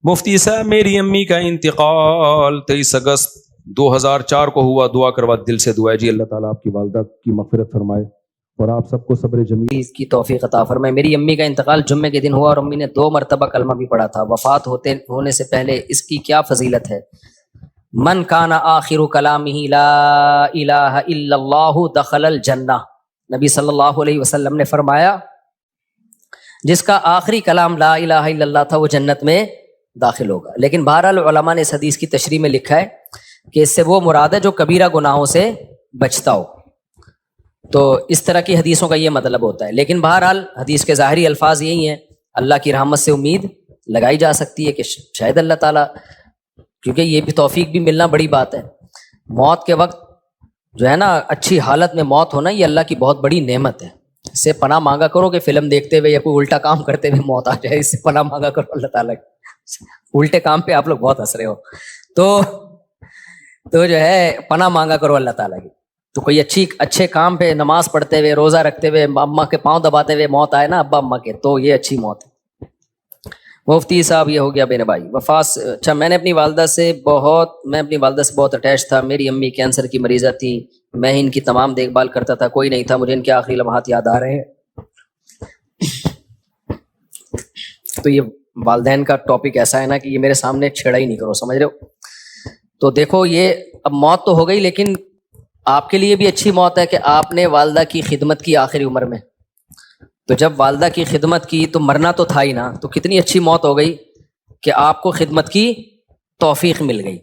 مفتی صاحب میری امی کا انتقال 23 اگست 2004 کو ہوا. دعا کروا دل سے دعا ہے جی اللہ تعالیٰ آپ کی والدہ کی مغفرت فرمائے اور آپ سب کو صبر جمیل کی توفیق عطا فرمائے. میری امی کا انتقال جمعے کے دن ہوا اور امی نے 2 مرتبہ کلمہ بھی پڑھا تھا. وفات ہونے سے پہلے اس کی کیا فضیلت ہے؟ من کان آخر کلامہ لا الہ الا اللہ دخل الجنہ. نبی صلی اللہ علیہ وسلم نے فرمایا جس کا آخری کلام لا الہ الا اللہ تھا وہ جنت میں داخل ہوگا. لیکن بہرحال علماء نے اس حدیث کی تشریح میں لکھا ہے کہ اس سے وہ مراد ہے جو کبیرہ گناہوں سے بچتا ہو. تو اس طرح کی حدیثوں کا یہ مطلب ہوتا ہے. لیکن بہرحال حدیث کے ظاہری الفاظ یہی ہیں, اللہ کی رحمت سے امید لگائی جا سکتی ہے کہ شاید اللہ تعالیٰ, کیونکہ یہ بھی توفیق بھی ملنا بڑی بات ہے. موت کے وقت جو ہے نا اچھی حالت میں موت ہونا یہ اللہ کی بہت بڑی نعمت ہے. اس سے پناہ مانگا کرو کہ فلم دیکھتے ہوئے یا کوئی الٹا کام کرتے ہوئے موت آ جائے. اس سے پناہ مانگا کرو اللہ تعالیٰ کی. الٹے کام پہ آپ لوگ بہت ہنس رہے ہو, تو جو ہے پناہ مانگا کرو اللہ تعالیٰ کی. تو کوئی اچھے کام پہ نماز پڑھتے ہوئے روزہ رکھتے ہوئے اماں کے پاؤں دباتے ہوئے موت آئے نا ابا اماں کے, تو یہ اچھی موت ہے. مفتی صاحب یہ ہو گیا میرے بھائی وفات. اچھا میں اپنی والدہ سے بہت اٹیچ تھا. میری امی کینسر کی مریضہ تھی, میں ان کی تمام دیکھ بھال کرتا تھا, کوئی نہیں تھا. مجھے ان کے آخری لمحات یاد آ رہے ہیں. تو یہ والدین کا ٹاپک ایسا ہے نا کہ یہ میرے سامنے چھیڑا ہی نہیں کرو, سمجھ رہے ہو. تو دیکھو یہ اب موت تو ہو گئی, لیکن آپ کے لیے بھی اچھی موت ہے کہ آپ نے والدہ کی خدمت کی آخری عمر میں. تو جب والدہ کی خدمت کی تو مرنا تو تھا ہی نا, تو کتنی اچھی موت ہو گئی کہ آپ کو خدمت کی توفیق مل گئی.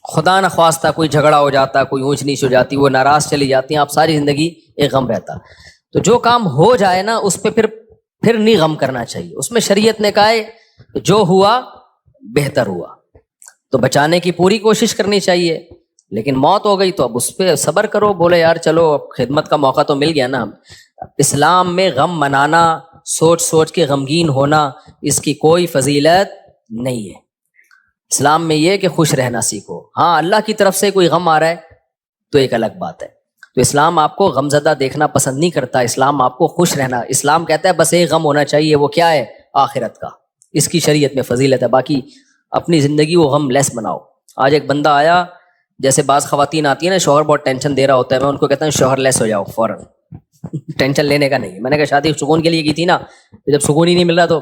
خدا نخواستہ کوئی جھگڑا ہو جاتا, کوئی اونچ نیچ ہو جاتی, وہ ناراض چلی جاتی ہیں, آپ ساری زندگی ایک غم رہتا. تو جو کام ہو جائے نا اس پہ پھر نہیں غم کرنا چاہیے. اس میں شریعت نے کہا ہے جو ہوا بہتر ہوا, تو بچانے کی پوری کوشش کرنی چاہیے. لیکن موت ہو گئی تو اب اس پہ صبر کرو, بولے یار چلو اب خدمت کا موقع تو مل گیا نا. اسلام میں غم منانا, سوچ کے غمگین ہونا, اس کی کوئی فضیلت نہیں ہے. اسلام میں یہ کہ خوش رہنا سیکھو. ہاں اللہ کی طرف سے کوئی غم آ رہا ہے تو ایک الگ بات ہے. تو اسلام آپ کو غمزدہ دیکھنا پسند نہیں کرتا, اسلام آپ کو خوش رہنا. اسلام کہتا ہے بس ایک غم ہونا چاہیے, وہ کیا ہے؟ آخرت کا. اس کی شریعت میں فضیلت ہے. باقی اپنی زندگی وہ غم لیس بناؤ. آج ایک بندہ آیا, جیسے بعض خواتین آتی ہیں نا شوہر بہت ٹینشن دے رہا ہوتا ہے, میں ان کو کہتا ہوں شوہر لیس ہو جاؤ فوراً. ٹینشن لینے کا نہیں. میں نے کہا شادی سکون کے لیے کی تھی نا, جب سکون ہی نہیں مل رہا تو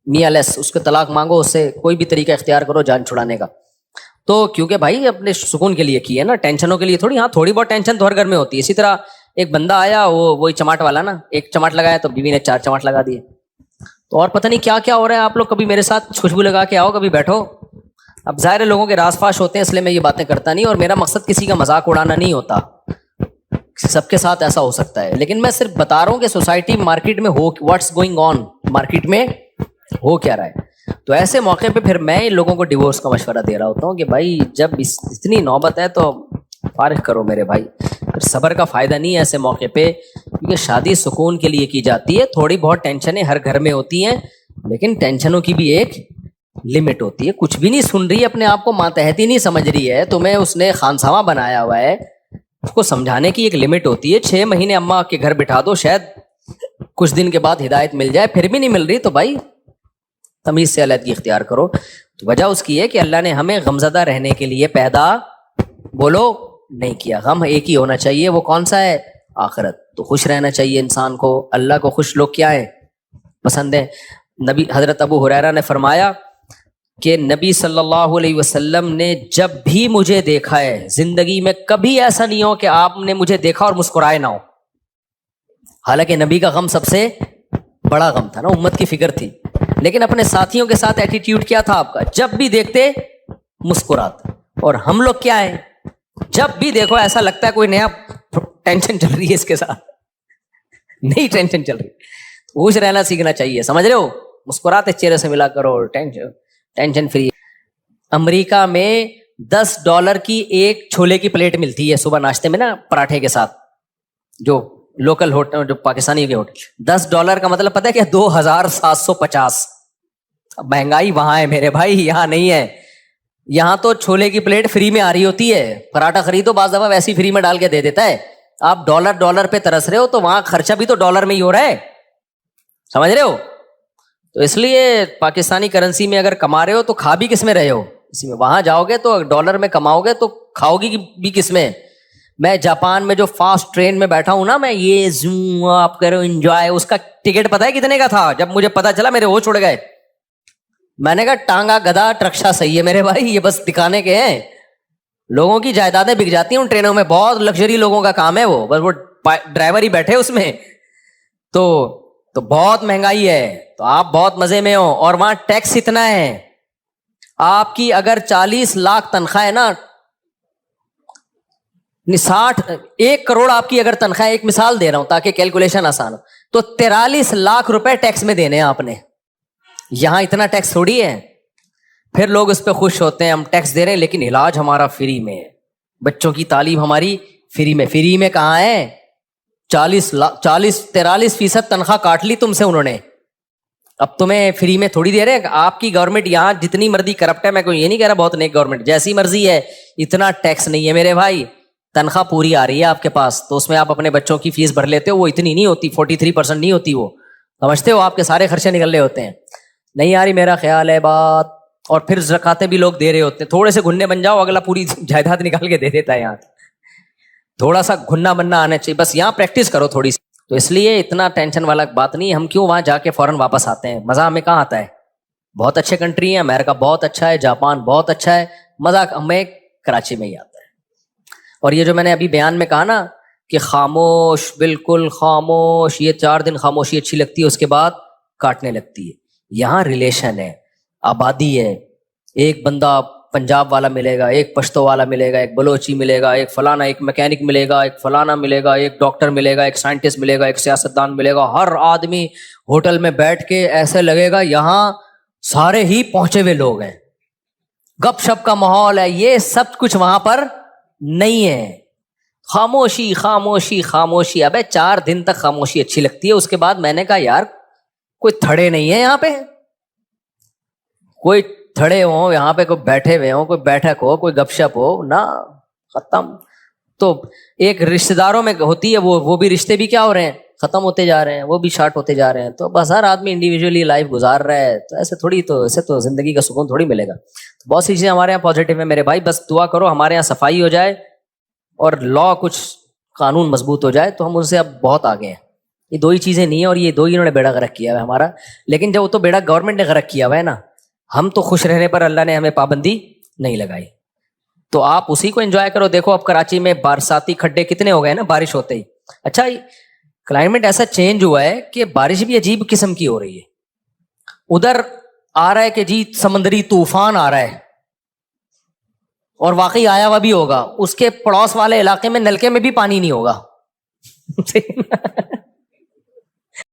میاں لیس, اس کو طلاق مانگو, اس سے کوئی بھی طریقہ اختیار کرو جان چھڑانے کا. تو کیونکہ بھائی اپنے سکون کے لیے کی ہے نا, ٹینشنوں کے لیے تھوڑی. ہاں تھوڑی بہت ٹینشن تو ہر گھر میں ہوتی ہے. اسی طرح ایک بندہ آیا, وہی چماٹ والا نا, ایک چماٹ لگایا تو بیوی نے 4 چماٹ لگا دیے. تو اور پتہ نہیں کیا کیا ہو رہا ہے. آپ لوگ کبھی میرے ساتھ خوشبو لگا کے آؤ, کبھی بیٹھو. اب ظاہر لوگوں کے راز فاش ہوتے ہیں, اس لیے میں یہ باتیں کرتا نہیں, اور میرا مقصد کسی کا مذاق اڑانا نہیں ہوتا. سب کے ساتھ ایسا ہو سکتا ہے, لیکن میں صرف بتا رہا ہوں کہ سوسائٹی مارکیٹ میں ہو واٹس گوئنگ آن, مارکیٹ میں ہو کیا رہا ہے. تو ایسے موقع پہ پھر میں ان لوگوں کو ڈیورس کا مشورہ دے رہا ہوتا ہوں کہ بھائی جب اتنی نوبت ہے تو فارغ کرو میرے بھائی. پھر صبر کا فائدہ نہیں ہے ایسے موقع پہ, کیونکہ شادی سکون کے لیے کی جاتی ہے. تھوڑی بہت ٹینشنیں ہر گھر میں ہوتی ہیں, لیکن ٹینشنوں کی بھی ایک لمٹ ہوتی ہے. کچھ بھی نہیں سن رہی, اپنے آپ کو ماتحتی نہیں سمجھ رہی ہے, تمہیں اس نے خانسامہ بنایا ہوا ہے, اس کو سمجھانے کی ایک لمٹ ہوتی ہے. 6 مہینے اماں کے گھر بٹھا دو, شاید کچھ دن کے بعد ہدایت مل جائے, پھر بھی نہیں مل رہی تو بھائی تمیز سے علیحدگی اختیار کرو. تو وجہ اس کی ہے کہ اللہ نے ہمیں غمزدہ رہنے کے لیے پیدا بولو نہیں کیا. غم ایک ہی ہونا چاہیے, وہ کون سا ہے؟ آخرت. تو خوش رہنا چاہیے انسان کو. اللہ کو خوش لوگ کیا ہیں؟ پسند ہیں. نبی حضرت ابو ہریرہ نے فرمایا کہ نبی صلی اللہ علیہ وسلم نے جب بھی مجھے دیکھا ہے زندگی میں, کبھی ایسا نہیں ہو کہ آپ نے مجھے دیکھا اور مسکرائے نہ ہو. حالانکہ نبی کا غم سب سے بڑا غم تھا نا, امت کی فکر تھی, لیکن اپنے ساتھیوں کے ساتھ ایٹیٹیوڈ کیا تھا آپ کا؟ جب بھی دیکھتے مسکراتے. اور ہم لوگ کیا ہیں, جب بھی دیکھو ایسا لگتا ہے کوئی نیا ٹینشن چل رہی ہے اس کے ساتھ, نئی ٹینشن چل رہی. خوش رہنا سیکھنا چاہیے, سمجھ رہے ہو. مسکراتے چہرے سے ملا کرو, ٹینشن فری. امریکہ میں $10 کی ایک چھولے کی پلیٹ ملتی ہے صبح ناشتے میں نا, پراٹھے کے ساتھ. جو لوکل ہوٹل, جو پاکستانی کے ہوٹل, $10 کا مطلب پتہ ہے کیا؟ 2750. مہنگائی وہاں ہے میرے بھائی, یہاں نہیں ہے. یہاں تو چھولے کی پلیٹ فری میں آ رہی ہوتی ہے, پراٹھا خریدو بعض دفعہ ویسی فری میں ڈال کے دے دیتا ہے. آپ ڈالر پہ ترس رہے ہو, تو وہاں خرچہ بھی تو ڈالر میں ہی ہو رہا ہے, سمجھ رہے ہو. تو اس لیے پاکستانی کرنسی میں اگر کما رہے ہو تو کھا بھی کس میں رہے ہو اسی میں, وہاں جاؤ گے تو ڈالر میں کماؤ گے تو کھاؤ گی بھی کس میں. میں جاپان میں جو فاسٹ ٹرین میں بیٹھا ہوں نا, میں یہ زوم آپ کرو انجوائے, اس کا ٹکٹ پتہ ہے کتنے کا تھا؟ جب مجھے پتا چلا میرے ہوش اڑ گئے. میں نے کہا ٹانگا گدھا ٹرکشا صحیح ہے میرے بھائی, یہ بس دکھانے کے ہیں. لوگوں کی جائیدادیں بک جاتی ہیں ان ٹرینوں میں, بہت لگژری لوگوں کا کام ہے وہ, بس وہ ڈرائیور ہی بیٹھے اس میں. تو بہت مہنگائی ہے, تو آپ بہت مزے میں ہو. اور وہاں ٹیکس اتنا ہے, آپ کی اگر 40 لاکھ تنخواہ ہے نا, 1 کروڑ آپ کی اگر تنخواہ, ایک مثال دے رہا ہوں تاکہ کیلکولیشن آسان ہو, تو 43 لاکھ روپے ٹیکس میں دینے ہیں آپ نے. یہاں اتنا ٹیکس تھوڑی ہے. پھر لوگ اس پہ خوش ہوتے ہیں, ہم ٹیکس دے رہے ہیں لیکن علاج ہمارا فری میں ہے, بچوں کی تعلیم ہماری فری میں. فری میں کہاں ہے؟ 43% تنخواہ کاٹ لی تم سے انہوں نے, اب تمہیں فری میں تھوڑی دے رہے ہیں. آپ کی گورنمنٹ یہاں جتنی مرضی کرپٹ ہے, میں کوئی یہ نہیں کہہ رہا بہت نیک گورنمنٹ, جیسی مرضی ہے, اتنا ٹیکس نہیں ہے میرے بھائی. تنخواہ پوری آ رہی ہے آپ کے پاس, تو اس میں آپ اپنے بچوں کی فیس بھر لیتے ہو, وہ اتنی نہیں ہوتی, 43% نہیں ہوتی وہ, سمجھتے ہو, آپ کے سارے خرچے نکل رہے ہوتے ہیں. نہیں آ رہی میرا خیال ہے بات. اور پھر زکاتیں بھی لوگ دے رہے ہوتے ہیں, تھوڑے سے گھننے بن جاؤ, اگلا پوری جائیداد نکال کے دے دیتا ہے. یہاں تھوڑا سا گھننا بننا آنا چاہیے, بس یہاں پریکٹس کرو تھوڑی سی. تو اس لیے اتنا ٹینشن والا بات نہیں. ہم کیوں وہاں جا کے فوراً واپس آتے ہیں؟ مزہ ہمیں کہاں آتا ہے؟ بہت اچھے کنٹری ہیں, امریکہ بہت اچھا ہے, جاپان بہت اچھا ہے, مزہ ہمیں کراچی میں ہی آتا ہے. اور یہ جو میں نے ابھی بیان میں کہا نا کہ خاموش, بالکل خاموش, یہ 4 دن خاموشی اچھی لگتی ہے, اس کے بعد کاٹنے لگتی ہے. یہاں ریلیشن ہے, آبادی ہے, ایک بندہ پنجاب والا ملے گا, ایک پشتو والا ملے گا, ایک بلوچی ملے گا, ایک فلانا, ایک میکینک ملے گا, ایک فلانا ملے گا, ایک ڈاکٹر ملے گا, ایک سائنٹسٹ ملے گا, ایک سیاستدان ملے گا. ہر آدمی ہوٹل میں بیٹھ کے ایسے لگے گا یہاں سارے ہی پہنچے ہوئے لوگ ہیں, گپ شپ کا ماحول ہے. یہ سب کچھ وہاں پر نہیں ہے. خاموشی خاموشی خاموشی. ابے 4 دن تک خاموشی اچھی لگتی ہے, اس کے بعد میں نے کہا یار کوئی تھڑے نہیں ہے یہاں پہ, کوئی تھڑے ہوں یہاں پہ, کوئی بیٹھے ہوئے ہوں, کوئی بیٹھک ہو, کوئی گپ شپ ہو نا, ختم. تو ایک رشتہ داروں میں ہوتی ہے وہ بھی رشتے بھی کیا ہو رہے ہیں, ختم ہوتے جا رہے ہیں, وہ بھی شارٹ ہوتے جا رہے ہیں. تو بس ہر آدمی انڈیویجولی لائف گزار رہا ہے, تو ایسے تھوڑی, تو ایسے تو زندگی کا سکون تھوڑی ملے گا. تو بہت سی چیزیں ہمارے یہاں پازیٹیو ہیں میرے بھائی, بس دعا کرو ہمارے یہاں صفائی ہو جائے اور لا کچھ قانون مضبوط ہو جائے, تو ہم ان سے اب بہت آگے ہیں. یہ 2 ہی چیزیں نہیں ہیں, اور یہ 2 ہی انہوں نے بیڑا غرق کیا ہوا ہے ہمارا. لیکن جب وہ تو بیڑا گورنمنٹ نے غرق کیا ہوا ہے نا, ہم تو خوش رہنے پر اللہ نے ہمیں پابندی نہیں لگائی. تو آپ اسی کو انجوائے کرو. دیکھو اب کراچی میں برساتی کھڈے کتنے ہو گئے نا بارش ہوتے ہی. اچھا کلائمیٹ ایسا چینج ہوا ہے کہ بارش بھی عجیب قسم کی ہو رہی ہے. ادھر آ رہا ہے کہ جی سمندری طوفان آ رہا ہے, اور واقعی آیا ہوا بھی ہوگا. اس کے پڑوس والے علاقے میں نلکے میں بھی پانی نہیں ہوگا.